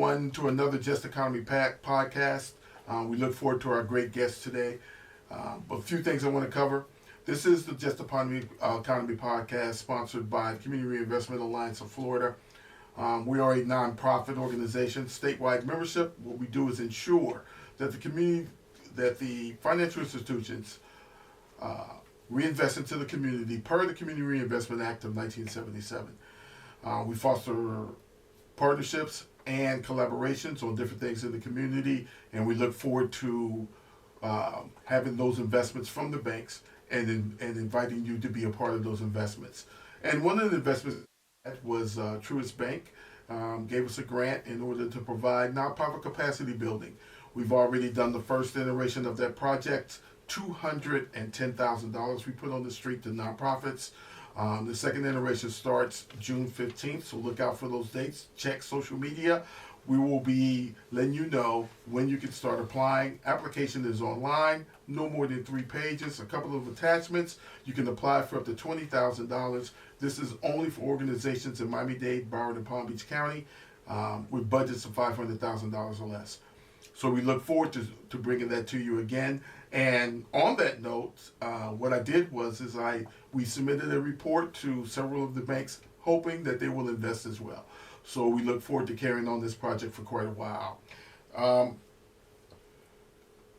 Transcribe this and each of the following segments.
everyone to another Just Economy podcast. We look forward to our great guest today. A few things I want to cover. This is the Just Economy podcast sponsored by the Community Reinvestment Alliance of Florida. We are a nonprofit organization, statewide membership. What we do is ensure that the financial institutions reinvest into the community per the Community Reinvestment Act of 1977. We foster partnerships and collaborations on different things in the community, and we look forward to having those investments from the banks and inviting you to be a part of those investments. And one of the investments was Truist Bank gave us a grant in order to provide nonprofit capacity building. We've already done the first iteration of that project, $210,000 we put on the street to nonprofits. The second iteration starts June 15th, so look out for those dates. Check social media. We will be letting you know when you can start applying. Application is online, no more than 3 pages, a couple of attachments. You can apply for up to $20,000. This is only for organizations in Miami-Dade, Broward, and Palm Beach County with budgets of $500,000 or less. So we look forward to bringing that to you again. And on that note, what I did was we submitted a report to several of the banks, hoping that they will invest as well. So we look forward to carrying on this project for quite a while.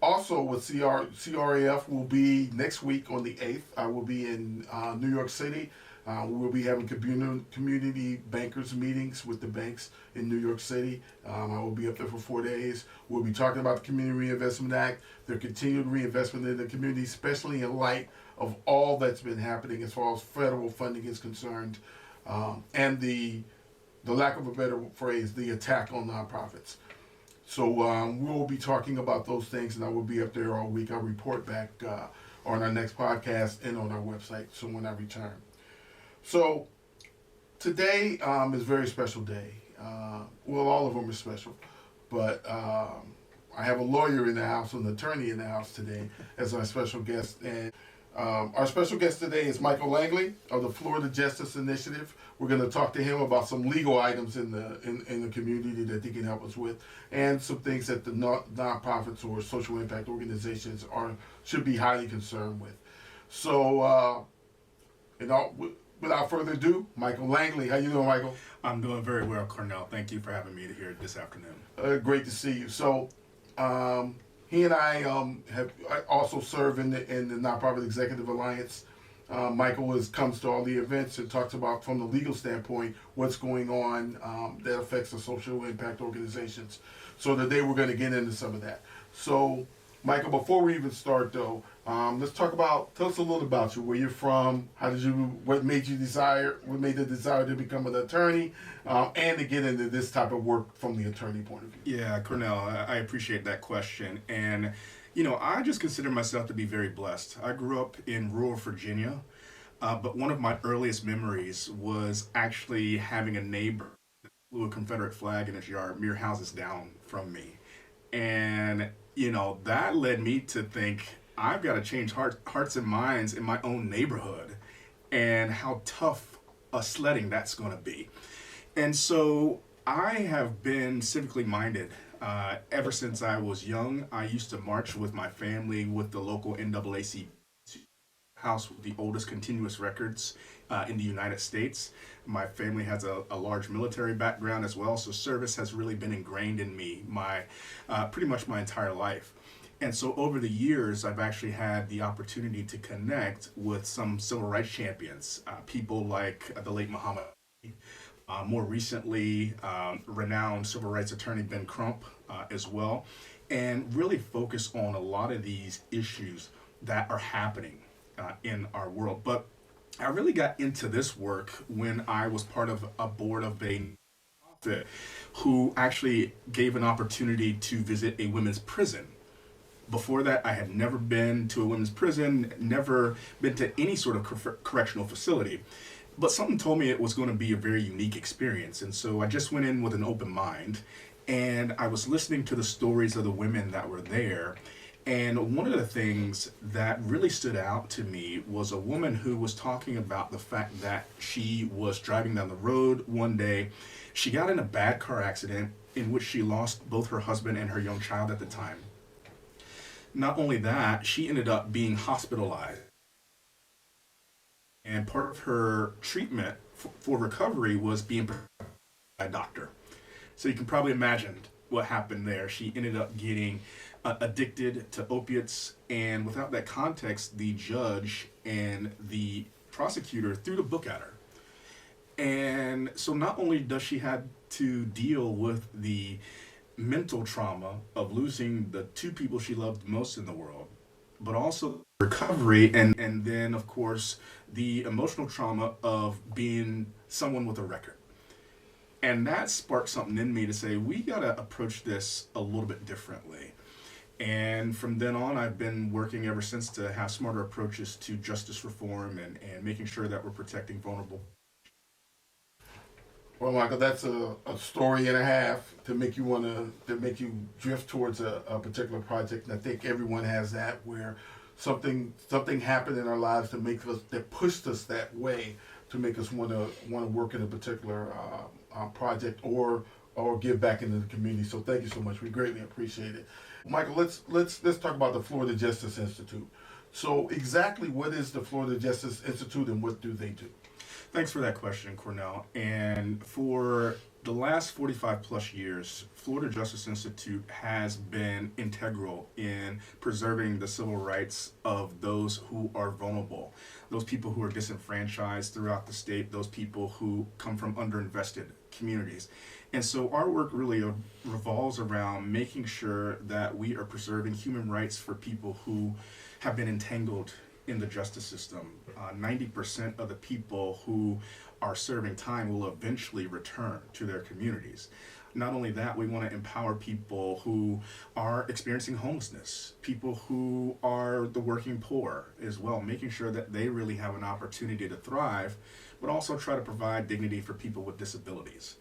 Also, with CRAF will be next week on the 8th. I will be in New York City. We will be having community bankers meetings with the banks in New York City. I will be up there for 4 days. We'll be talking about the Community Reinvestment Act, their continued reinvestment in the community, especially in light of all that's been happening as far as federal funding is concerned, and the lack of a better phrase, the attack on nonprofits. So we'll be talking about those things, and I will be up there all week. I'll report back on our next podcast and on our website so when I return. So today is a very special day. Well, all of them are special, but I have a lawyer in the house, an attorney in the house today as our special guest. And our special guest today is Michael Langley of the Florida Justice Initiative. We're going to talk to him about some legal items in the community that he can help us with, and some things that the nonprofits or social impact organizations should be highly concerned with. So, without further ado, Michael Langley. How you doing, Michael? I'm doing very well, Cornell. Thank you for having me here this afternoon. Great to see you. So, he and I have also serve in the Nonprofit Executive Alliance. Michael comes to all the events and talks about, from the legal standpoint, what's going on that affects the social impact organizations. So today we're going to get into some of that. So, Michael, before we even start, though, let's tell us a little about you, where you're from, what made the desire to become an attorney, and to get into this type of work from the attorney point of view. Yeah, Cornell, I appreciate that question. And, I just consider myself to be very blessed. I grew up in rural Virginia, but one of my earliest memories was actually having a neighbor that flew a Confederate flag in his yard mere houses down from me. And that led me to think, I've got to change hearts and minds in my own neighborhood, and how tough a sledding that's going to be. And so I have been civically minded ever since I was young. I used to march with my family with the local NAACP house with the oldest continuous records in the United States. My family has a large military background as well, so service has really been ingrained in me pretty much my entire life. And so over the years, I've actually had the opportunity to connect with some civil rights champions, people like the late Muhammad Ali, more recently, renowned civil rights attorney Ben Crump as well, and really focus on a lot of these issues that are happening in our world. But I really got into this work when I was part of a board of a nonprofit who actually gave an opportunity to visit a women's prison. Before that, I had never been to a women's prison, never been to any sort of correctional facility. But something told me it was going to be a very unique experience. And so I just went in with an open mind, and I was listening to the stories of the women that were there. And one of the things that really stood out to me was a woman who was talking about the fact that she was driving down the road one day. She got in a bad car accident, in which she lost both her husband and her young child at the time. Not only that, she ended up being hospitalized. And part of her treatment for recovery was being prescribed by a doctor. So you can probably imagine what happened there. She ended up getting addicted to opiates, and without that context, the judge and the prosecutor threw the book at her. And so not only does she have to deal with the mental trauma of losing the two people she loved most in the world, but also recovery, and then of course the emotional trauma of being someone with a record. And that sparked something in me to say, we got to approach this a little bit differently. And from then on, I've been working ever since to have smarter approaches to justice reform and making sure that we're protecting vulnerable. Well, Michael, that's a story and a half to make you to make you drift towards a particular project. And I think everyone has that, where something happened in our lives that pushed us that way, to make us want to work in a particular project or give back into the community. So thank you so much. We greatly appreciate it. Michael, let's talk about the Florida Justice Institute. So exactly what is the Florida Justice Institute, and what do they do? Thanks for that question, Cornell. And for the last 45 plus years, Florida Justice Institute has been integral in preserving the civil rights of those who are vulnerable, those people who are disenfranchised throughout the state, those people who come from underinvested communities. And so our work really revolves around making sure that we are preserving human rights for people who have been entangled in the justice system. 90% of the people who are serving time will eventually return to their communities. Not only that, we want to empower people who are experiencing homelessness, people who are the working poor as well, making sure that they really have an opportunity to thrive, but also try to provide dignity for people with disabilities.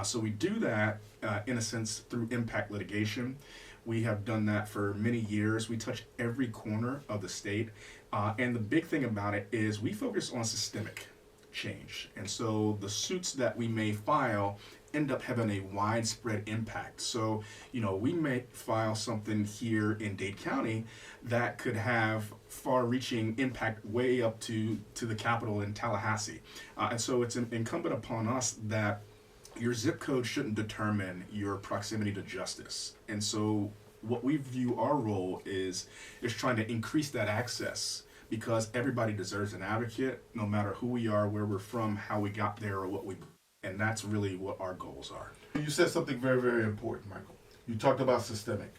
So we do that, in a sense, through impact litigation. We have done that for many years. We touch every corner of the state. And the big thing about it is we focus on systemic change. And so the suits that we may file end up having a widespread impact. So, we may file something here in Dade County that could have far-reaching impact way up to the Capitol in Tallahassee. And so it's incumbent upon us that your zip code shouldn't determine your proximity to justice. And so what we view our role is trying to increase that access, because everybody deserves an advocate, no matter who we are, where we're from, how we got there, or what we do. And that's really what our goals are. You said something very, very important, Michael. You talked about systemic.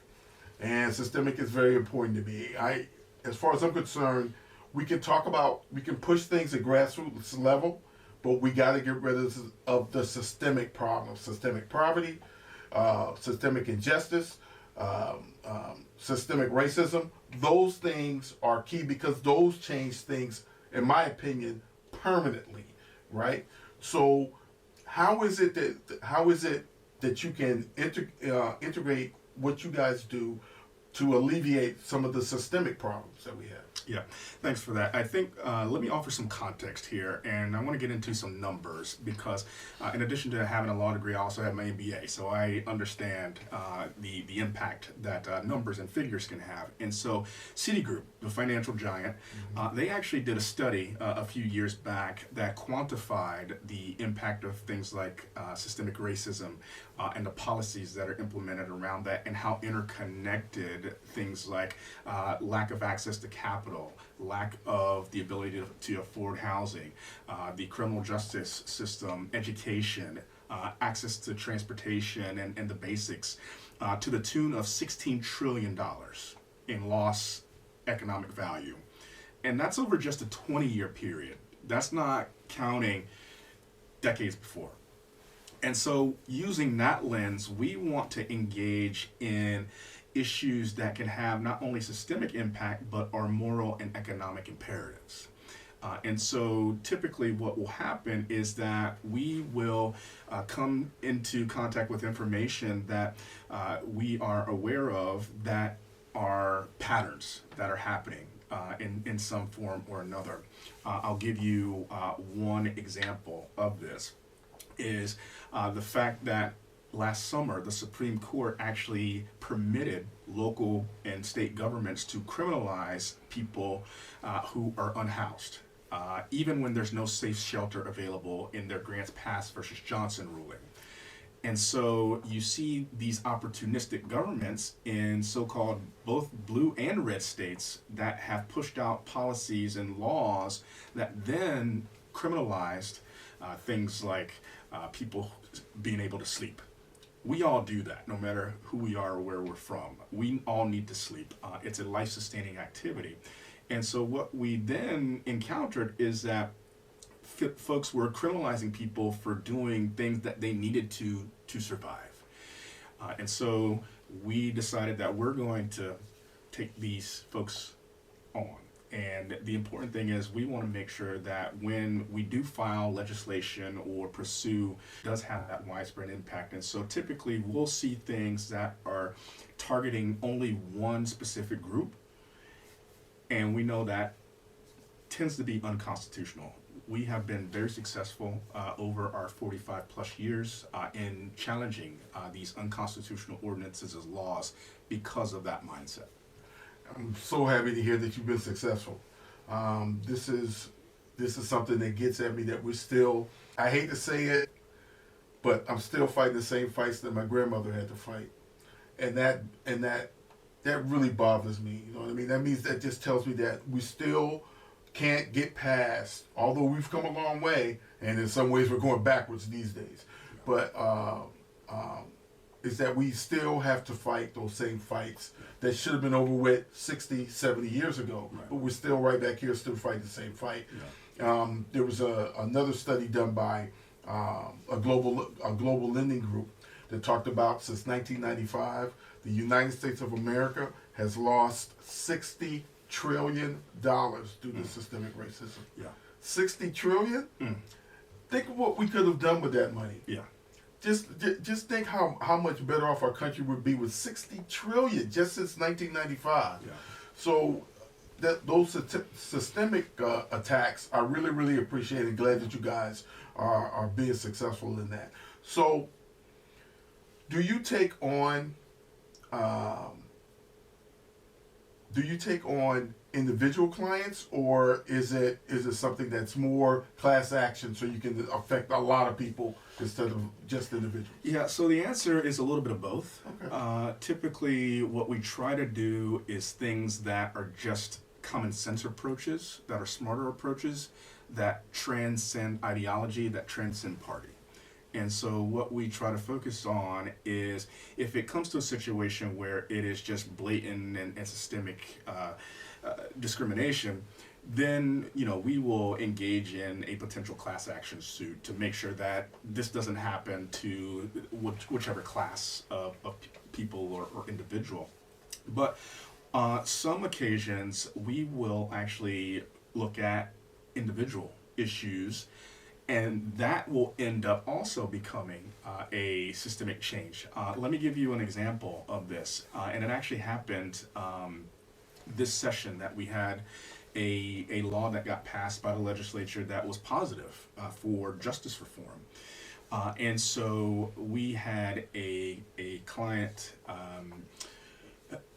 And systemic is very important to me. As far as I'm concerned, we can push things at grassroots level, but we got to get rid of the systemic problems: systemic poverty, systemic injustice, systemic racism. Those things are key, because those change things, in my opinion, permanently, right? So, how is it that you can integrate what you guys do to alleviate some of the systemic problems that we have? Yeah, thanks for that. I think, let me offer some context here, and I want to get into some numbers, because in addition to having a law degree, I also have my MBA, so I understand the impact that numbers and figures can have. And so Citigroup, the financial giant, they actually did a study a few years back that quantified the impact of things like systemic racism and the policies that are implemented around that, and how interconnected things like lack of access to capital, lack of the ability to afford housing, the criminal justice system, education, access to transportation, and the basics, to the tune of $16 trillion in lost economic value. And that's over just a 20-year period. That's not counting decades before. And so using that lens, we want to engage in issues that can have not only systemic impact, but are moral and economic imperatives. And so typically what will happen is that we will come into contact with information that we are aware of that are patterns that are happening in some form or another. I'll give you one example of this, is the fact that last summer, the Supreme Court actually permitted local and state governments to criminalize people who are unhoused, even when there's no safe shelter available in their Grants Pass versus Johnson ruling. And so you see these opportunistic governments in so-called both blue and red states that have pushed out policies and laws that then criminalized things like people being able to sleep. We all do that, no matter who we are or where we're from. We all need to sleep. It's a life-sustaining activity. And so what we then encountered is that folks were criminalizing people for doing things that they needed to survive. And so we decided that we're going to take these folks on. And the important thing is we want to make sure that when we do file legislation or pursue, it does have that widespread impact. And so typically we'll see things that are targeting only one specific group. And we know that tends to be unconstitutional. We have been very successful over our 45 plus years in challenging these unconstitutional ordinances as laws because of that mindset. I'm so happy to hear that you've been successful. This is something that gets at me that we're still, I hate to say it, but I'm still fighting the same fights that my grandmother had to fight. And that really bothers me. You know what I mean? That just tells me that we still can't get past, although we've come a long way, and in some ways we're going backwards these days. But is that we still have to fight those same fights that should have been over with 60, 70 years ago. Right. But we're still right back here, still fighting the same fight. Yeah. There was another study done by a global lending group that talked about since 1995, the United States of America has lost $60 trillion due to systemic racism. Yeah. 60 trillion? Think of what we could have done with that money. Yeah. Just think how much better off our country would be with 60 trillion just since 1995. Yeah. So those systemic attacks are really, really appreciated. Glad that you guys are being successful in that. So do you take on individual clients, or is it something that's more class action so you can affect a lot of people instead of just individuals? Yeah, so the answer is a little bit of both. Okay. Typically, what we try to do is things that are just common sense approaches, that are smarter approaches, that transcend ideology, that transcend party. And so what we try to focus on is if it comes to a situation where it is just blatant and systemic discrimination, then we will engage in a potential class action suit to make sure that this doesn't happen to whichever class of people or individual. But some occasions we will actually look at individual issues, and that will end up also becoming a systemic change. Let me give you an example of this. And it actually happened this session that we had a law that got passed by the legislature that was positive for justice reform. And so we had a client,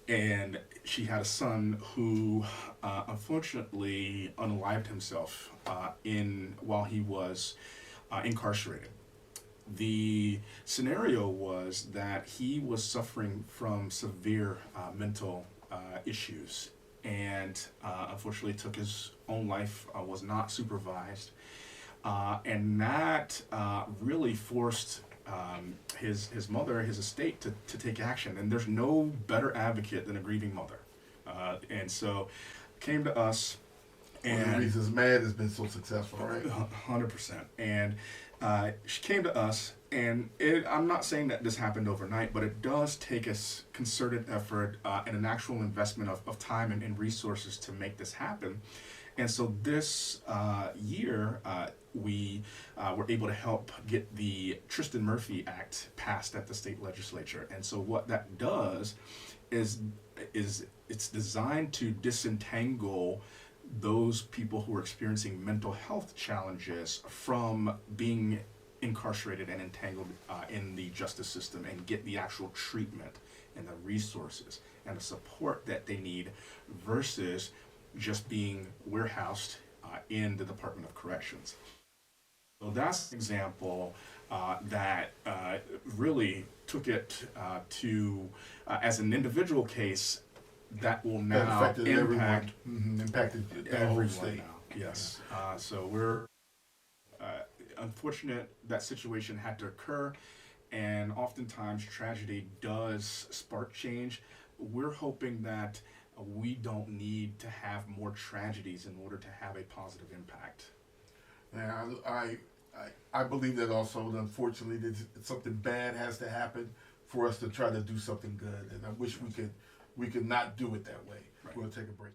and she had a son who unfortunately unalived himself while he was incarcerated. The scenario was that he was suffering from severe mental issues, and unfortunately took his own life, was not supervised, and that really forced his mother, his estate, to take action. And there's no better advocate than a grieving mother. And so came to us. And one of the reasons MAD has been so successful, right? 100%. And she came to us, and I'm not saying that this happened overnight, but it does take a concerted effort and an actual investment of time and resources to make this happen. And so this year, we were able to help get the Tristan Murphy Act passed at the state legislature. And so what that does is it's designed to disentangle those people who are experiencing mental health challenges from being incarcerated and entangled in the justice system and get the actual treatment and the resources and the support that they need versus just being warehoused in the Department of Corrections. So that's an example that really took it to, as an individual case, that will That now affected impact everyone. Impacted the whole everyone state. now. Yes. So we're unfortunate that situation had to occur, and oftentimes tragedy does spark change. We're hoping that we don't need to have more tragedies in order to have a positive impact. Yeah, I believe that also. Unfortunately, that something bad has to happen for us to try to do something good, and I wish we could not do it that way. Right. We'll take a break.